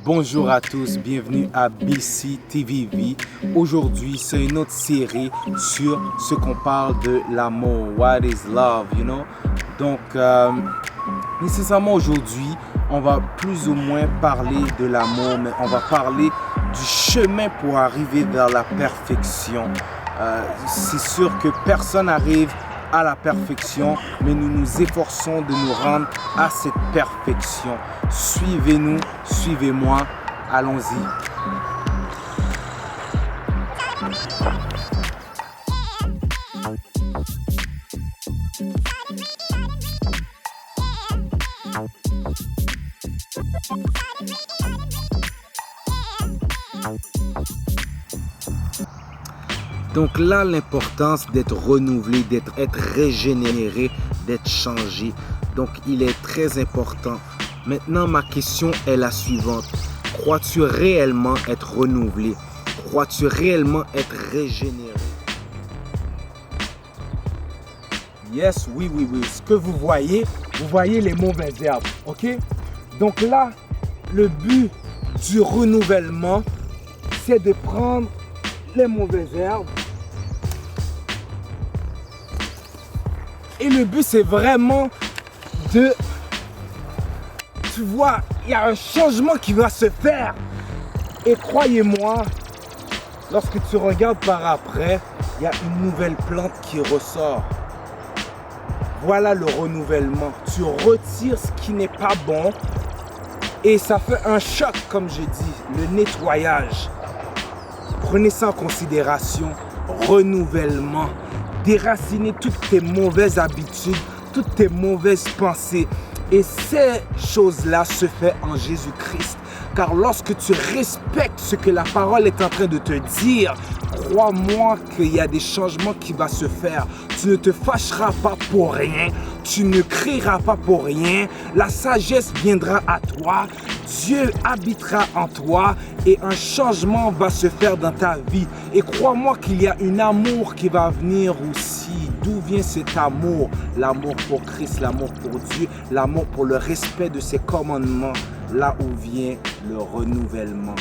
Bonjour à tous, bienvenue à BC TVV. Aujourd'hui, c'est une autre série sur ce qu'on parle de l'amour. What is love, you know? Donc, nécessairement aujourd'hui, on va plus ou moins parler de l'amour, mais on va parler du chemin pour arriver vers la perfection. C'est sûr que personne n'arrive à la perfection, mais nous nous efforçons de nous rendre à cette perfection. Suivez-nous, suivez-moi, allons-y. Donc là, l'importance d'être renouvelé, d'être régénéré, d'être changé. Donc, il est très important. Maintenant, ma question est la suivante. Crois-tu réellement être renouvelé? Crois-tu réellement être régénéré? Yes, oui. Ce que vous voyez les mauvaises herbes, ok? Donc là, le but du renouvellement, c'est de prendre les mauvaises herbes. Et le but, c'est vraiment de... Tu vois, il y a un changement qui va se faire. Et croyez-moi, lorsque tu regardes par après, il y a une nouvelle plante qui ressort. Voilà le renouvellement. Tu retires ce qui n'est pas bon. Et ça fait un choc, comme je dis, le nettoyage. Prenez ça en considération. Renouvellement. Déraciner toutes tes mauvaises habitudes, toutes tes mauvaises pensées. Et ces choses-là se font en Jésus-Christ. Car lorsque tu respectes ce que la parole est en train de te dire, crois-moi qu'il y a des changements qui vont se faire. Tu ne te fâcheras pas pour rien. Tu ne crieras pas pour rien. La sagesse viendra à toi. Dieu habitera en toi et un changement va se faire dans ta vie. Et crois-moi qu'il y a un amour qui va venir aussi. D'où vient cet amour? L'amour pour Christ, l'amour pour Dieu, l'amour pour le respect de ses commandements. Là où vient le renouvellement.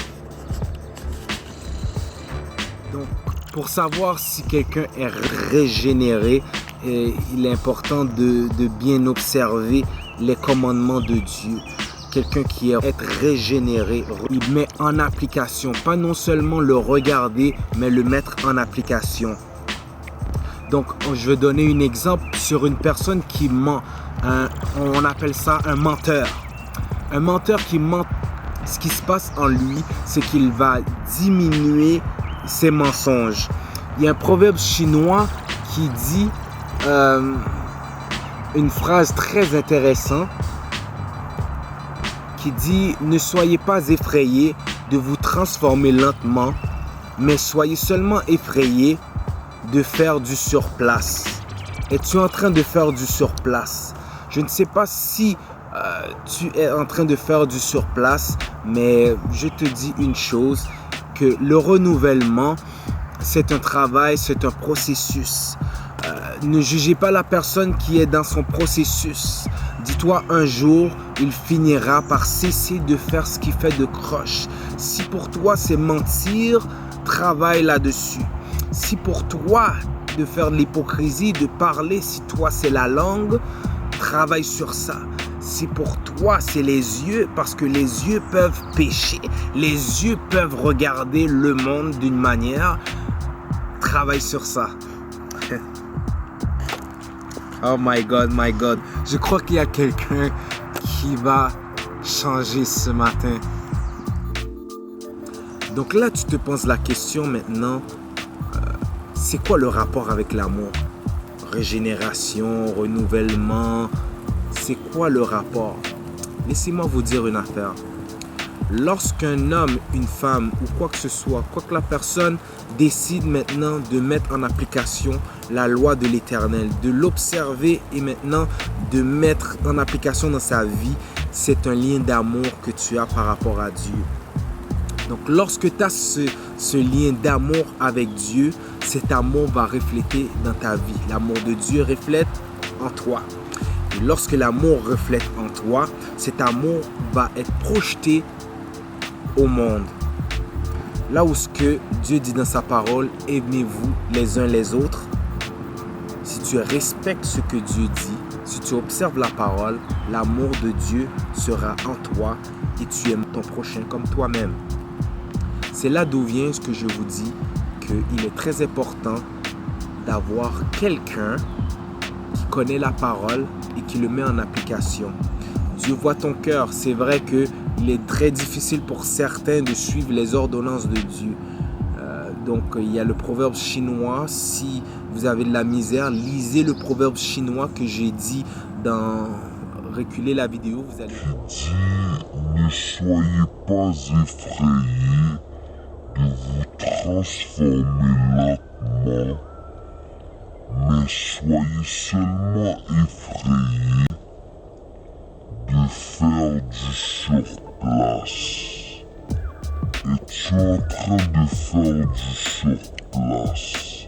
Donc, pour savoir si quelqu'un est régénéré, il est important de bien observer les commandements de Dieu. Quelqu'un qui est régénéré, il met en application, pas non seulement le regarder, mais le mettre en application. Donc, je vais donner un exemple sur une personne qui ment. On appelle ça un menteur. Un menteur qui ment, ce qui se passe en lui, c'est qu'il va diminuer ses mensonges. Il y a un proverbe chinois qui dit une phrase très intéressante qui dit « Ne soyez pas effrayés de vous transformer lentement, mais soyez seulement effrayés de faire du surplace. » Es-tu en train de faire du surplace? Je ne sais pas si tu es en train de faire du surplace, mais je te dis une chose, que le renouvellement, c'est un travail, c'est un processus. Ne jugez pas la personne qui est dans son processus. Dis-toi un jour, il finira par cesser de faire ce qu'il fait de croche. Si pour toi c'est mentir, travaille là-dessus. Si pour toi de faire de l'hypocrisie, de parler, si toi c'est la langue, travaille sur ça. Si pour toi c'est les yeux, parce que les yeux peuvent pécher, les yeux peuvent regarder le monde d'une manière, travaille sur ça. Oh my God. Je crois qu'il y a quelqu'un qui va changer ce matin. Donc là, tu te poses la question maintenant, c'est quoi le rapport avec l'amour? Régénération, renouvellement, c'est quoi le rapport? Laissez-moi vous dire une affaire. Lorsqu'un homme, une femme ou quoi que ce soit, quoi que la personne décide maintenant de mettre en application la loi de l'Éternel, de l'observer et maintenant de mettre en application dans sa vie, c'est un lien d'amour que tu as par rapport à Dieu. Donc lorsque tu as ce lien d'amour avec Dieu, cet amour va refléter dans ta vie. L'amour de Dieu reflète en toi. Lorsque l'amour reflète en toi, cet amour va être projeté au monde. Là où ce que Dieu dit dans sa parole, aimez-vous les uns les autres. Si tu respectes ce que Dieu dit, si tu observes la parole, l'amour de Dieu sera en toi et tu aimes ton prochain comme toi-même. C'est là d'où vient ce que je vous dis, qu'il est très important d'avoir quelqu'un qui connaît la parole et qui le met en application. Dieu voit ton cœur. C'est vrai qu'il est très difficile pour certains de suivre les ordonnances de Dieu. Donc, il y a le proverbe chinois. Si vous avez de la misère, lisez le proverbe chinois que j'ai dit dans... Reculez la vidéo, vous allez... Dit, ne soyez pas effrayés de vous transformer lentement, mais soyez seulement effrayés de faire du surplace. Es-tu en train de faire du surplace?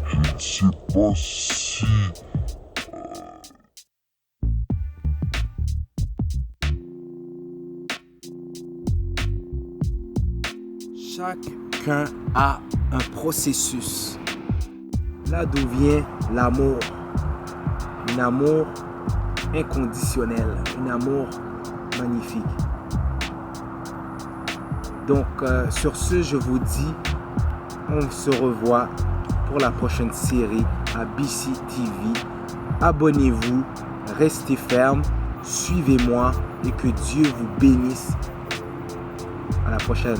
Je ne sais pas si... Chacun a un processus. Là d'où vient l'amour. Un amour inconditionnel. Un amour magnifique. Donc, sur ce, je vous dis, on se revoit pour la prochaine série à BC TV. Abonnez-vous, restez ferme, suivez-moi et que Dieu vous bénisse. À la prochaine.